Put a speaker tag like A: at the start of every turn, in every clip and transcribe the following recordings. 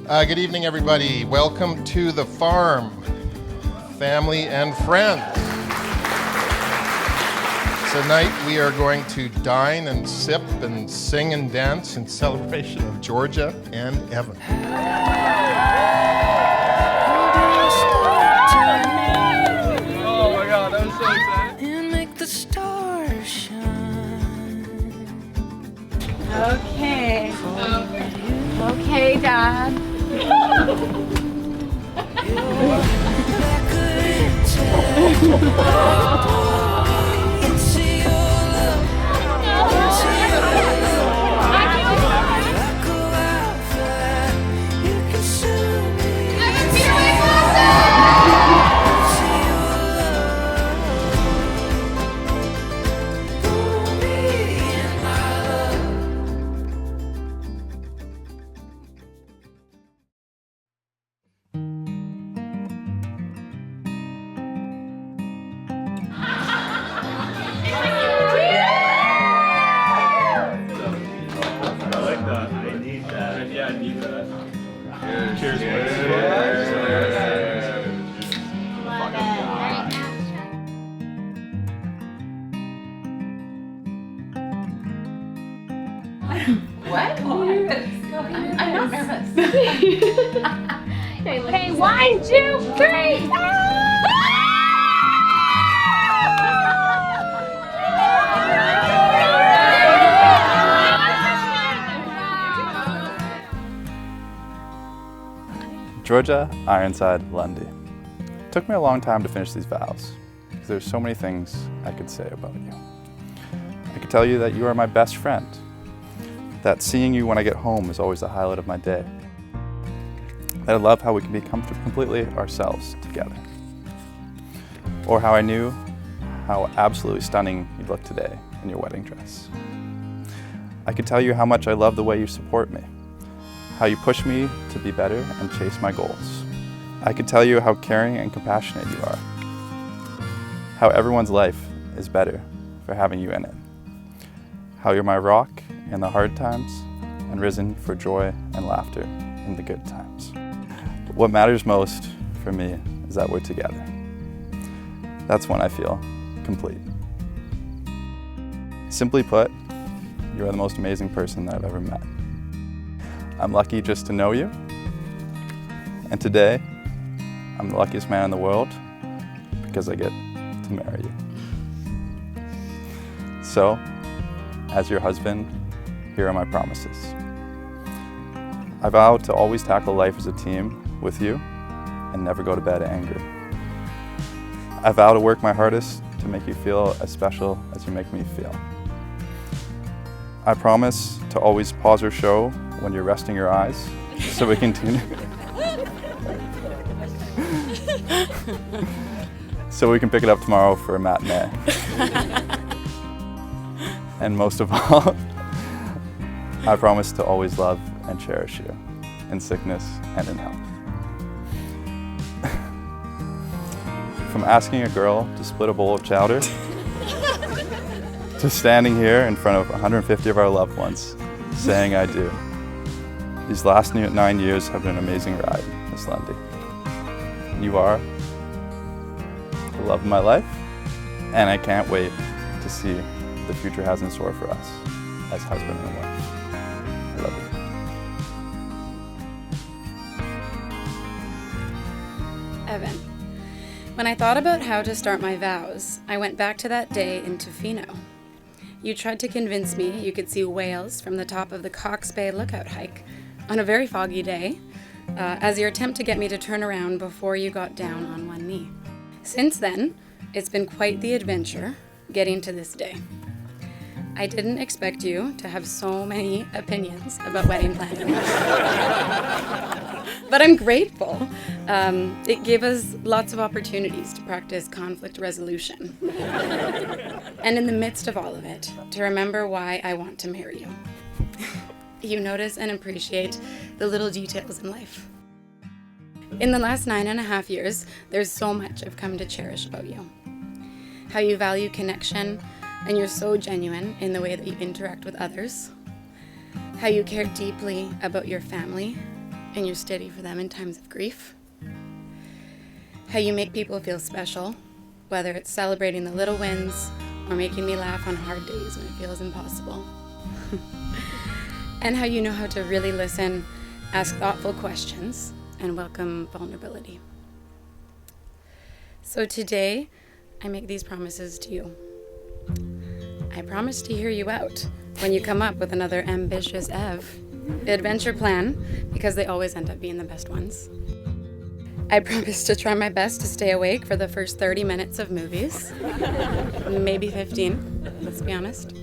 A: Good evening, everybody. Welcome to the farm, family and friends. Tonight we are going to dine and sip and sing and dance in celebration of Georgia and Evan.
B: Oh my God, that was so exciting.
C: And make the stars shine.
D: Okay. Okay, Dad.
B: Cheers.
D: What? I'm not nervous. Okay, 1, 2, 3.
E: Georgia Ironside Lundy. It took me a long time to finish these vows, because there's so many things I could say about you. I could tell you that you are my best friend, that seeing you when I get home is always the highlight of my day, that I love how we can be completely ourselves together, or how I knew how absolutely stunning you look today in your wedding dress. I could tell you how much I love the way you support me, how you push me to be better and chase my goals. I could tell you how caring and compassionate you are, how everyone's life is better for having you in it, how you're my rock in the hard times and risen for joy and laughter in the good times. What matters most for me is that we're together. That's when I feel complete. Simply put, you are the most amazing person that I've ever met. I'm lucky just to know you, and today, I'm the luckiest man in the world because I get to marry you. So, as your husband, here are my promises. I vow to always tackle life as a team with you and never go to bed angry. I vow to work my hardest to make you feel as special as you make me feel. I promise to always pause our show when you're resting your eyes so we can tune so we can pick it up tomorrow for a matinee. And most of all, I promise to always love and cherish you in sickness and in health. From asking a girl to split a bowl of chowder to standing here in front of 150 of our loved ones saying I do. These last 9 years have been an amazing ride, Miss Lundy. You are the love of my life, and I can't wait to see what the future has in store for us as husband and wife. I love you.
F: Evan, when I thought about how to start my vows, I went back to that day in Tofino. You tried to convince me you could see whales from the top of the Cox Bay Lookout hike on a very foggy day, as your attempt to get me to turn around before you got down on one knee. Since then, it's been quite the adventure getting to this day. I didn't expect you to have so many opinions about wedding planning. But I'm grateful. It gave us lots of opportunities to practice conflict resolution. And in the midst of all of it, to remember why I want to marry you. You notice and appreciate the little details in life. In the last 9.5 years, there's so much I've come to cherish about you. How you value connection, and you're so genuine in the way that you interact with others. How you care deeply about your family, and you're steady for them in times of grief. How you make people feel special, whether it's celebrating the little wins or making me laugh on hard days when it feels impossible. And how you know how to really listen, ask thoughtful questions, and welcome vulnerability. So today, I make these promises to you. I promise to hear you out when you come up with another ambitious adventure plan, because they always end up being the best ones. I promise to try my best to stay awake for the first 30 minutes of movies. Maybe 15, let's be honest.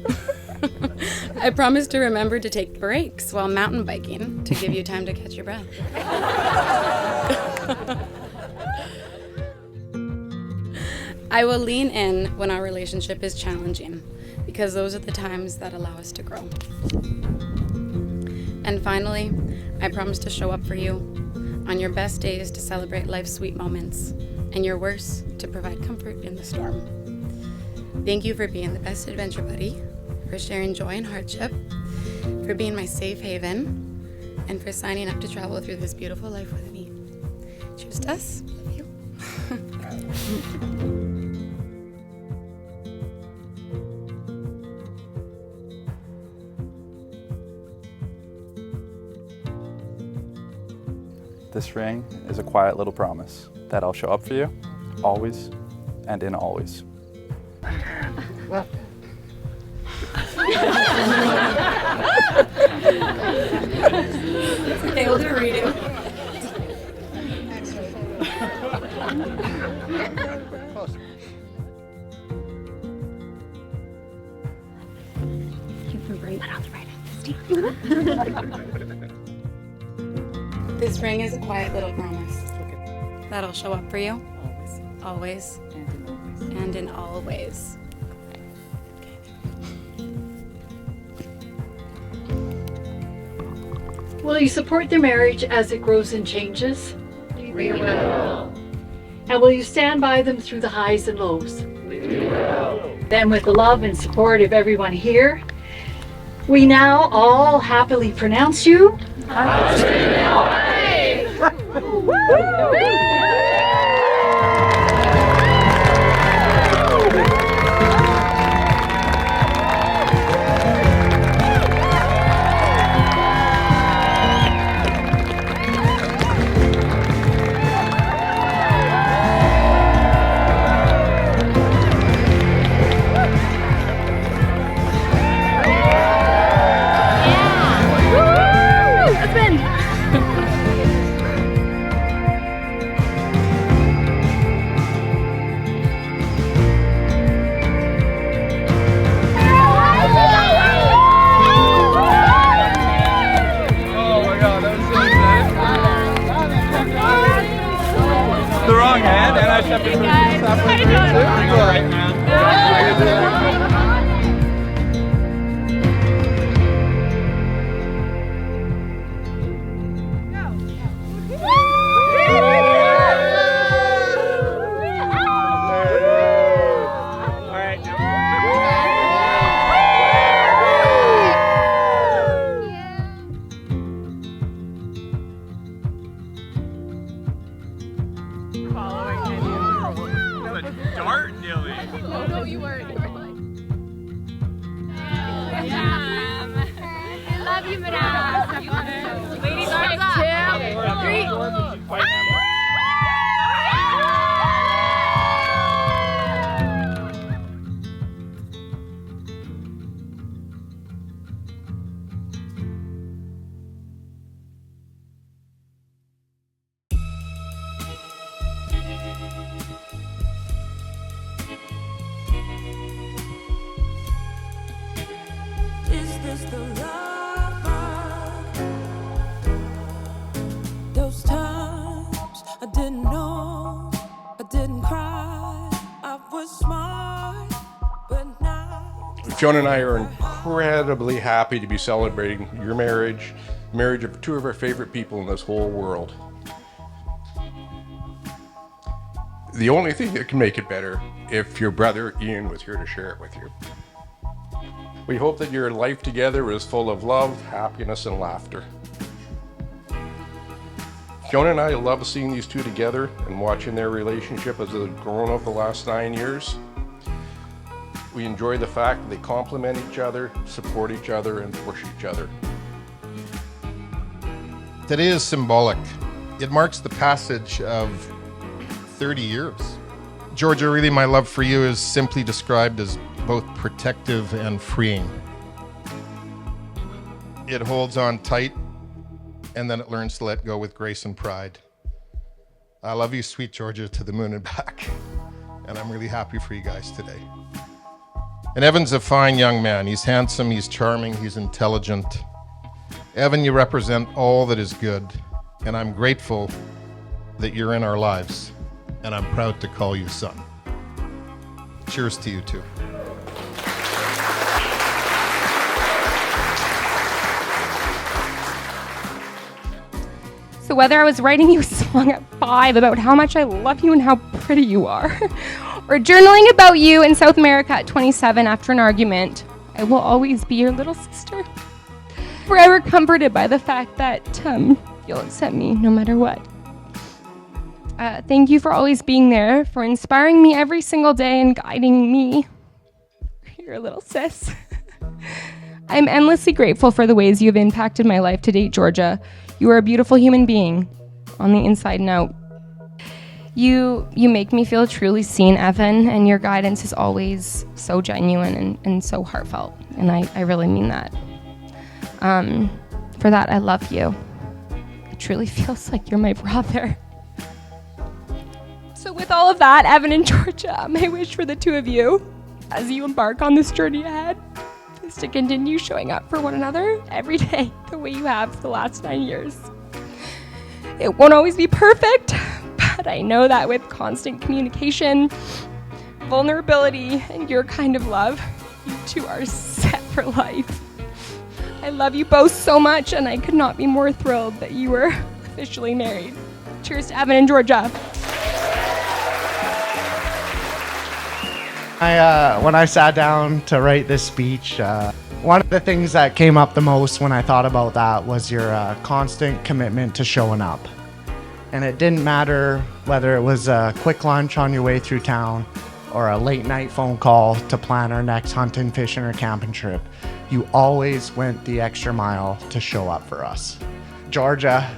F: I promise to remember to take breaks while mountain biking to give you time to catch your breath. I will lean in when our relationship is challenging, because those are the times that allow us to grow. And finally, I promise to show up for you on your best days to celebrate life's sweet moments, and your worst to provide comfort in the storm. Thank you for being the best adventure buddy, for sharing joy and hardship, for being my safe haven, and for signing up to travel through this beautiful life with me. Cheers to us. Love you.
E: This ring is a quiet little promise that I'll show up for you, always and in always.
F: Okay, we'll do a redo. This ring is a quiet little promise that'll show up for you, always, and in all ways.
G: Will you support their marriage as it grows and changes?
D: We will.
G: And will you stand by them through the highs and lows? We will. Then with the love and support of everyone here, we now all happily pronounce you husband and wife.
B: The wrong hand, and I stepped in front of the right hand. Dart, Dilly.
D: Oh, no, you weren't. You were like... I love you, madame. Ladies, arms up. 2, 3.
C: Is this the love mark? Those times I didn't know, I didn't cry, I was smart, but now
A: Fiona and I are incredibly happy to be celebrating your marriage, the marriage of two of our favorite people in this whole world. The only thing that can make it better if your brother Ian was here to share it with you. We hope that your life together is full of love, happiness, and laughter.
H: Jonah and I love seeing these two together and watching their relationship as it's grown over the last 9 years. We enjoy the fact that they complement each other, support each other, and push each other.
A: Today is symbolic. It marks the passage of 30 years. Georgia, really my love for you is simply described as both protective and freeing. It holds on tight, and then it learns to let go with grace and pride. I love you, sweet Georgia, to the moon and back. And I'm really happy for you guys today. And Evan's a fine young man. He's handsome, he's charming, he's intelligent. Evan, you represent all that is good, and I'm grateful that you're in our lives, and I'm proud to call you son. Cheers to you two.
I: So whether I was writing you a song at 5 about how much I love you and how pretty you are, or journaling about you in South America at 27 after an argument, I will always be your little sister. Forever comforted by the fact that you'll accept me no matter what. Thank you for always being there, for inspiring me every single day and guiding me. Your little sis. I'm endlessly grateful for the ways you have impacted my life to date, Georgia. You are a beautiful human being, on the inside and out. You make me feel truly seen, Evan, and your guidance is always so genuine and so heartfelt, and I really mean that. For that, I love you. It truly feels like you're my brother. So with all of that, Evan and Georgia, my wish for the two of you, as you embark on this journey ahead, is to continue showing up for one another every day the way you have for the last 9 years. It won't always be perfect, but I know that with constant communication, vulnerability, and your kind of love, you two are set for life. I love you both so much, and I could not be more thrilled that you were officially married. Cheers to Evan and Georgia.
J: When I sat down to write this speech, one of the things that came up the most when I thought about that was your constant commitment to showing up. And it didn't matter whether it was a quick lunch on your way through town or a late night phone call to plan our next hunting, fishing, or camping trip. You always went the extra mile to show up for us. Georgia,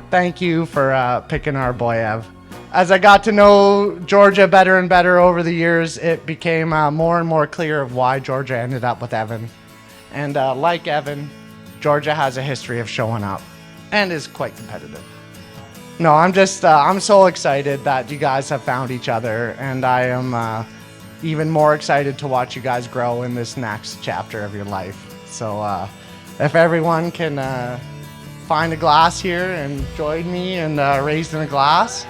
J: thank you for picking our boy Ev. As I got to know Georgia better and better over the years, it became more and more clear of why Georgia ended up with Evan. And like Evan, Georgia has a history of showing up and is quite competitive. No, I'm so excited that you guys have found each other, and I am even more excited to watch you guys grow in this next chapter of your life. So if everyone can find a glass here and join me in raising a glass.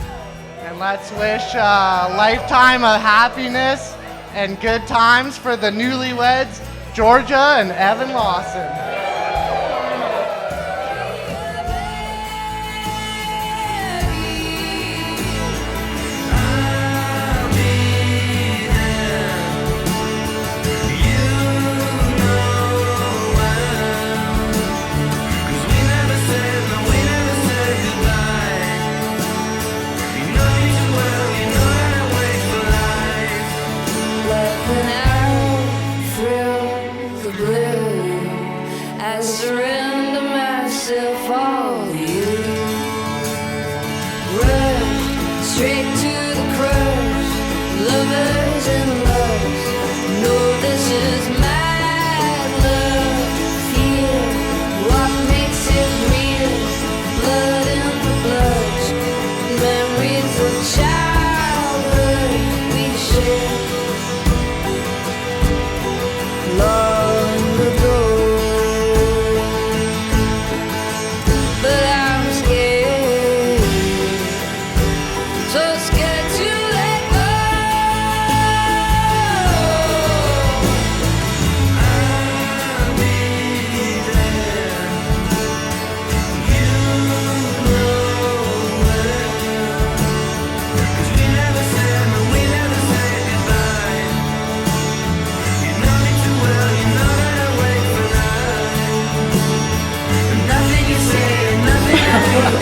J: And let's wish a lifetime of happiness and good times for the newlyweds, Georgia and Evan Lawson.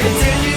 C: Continue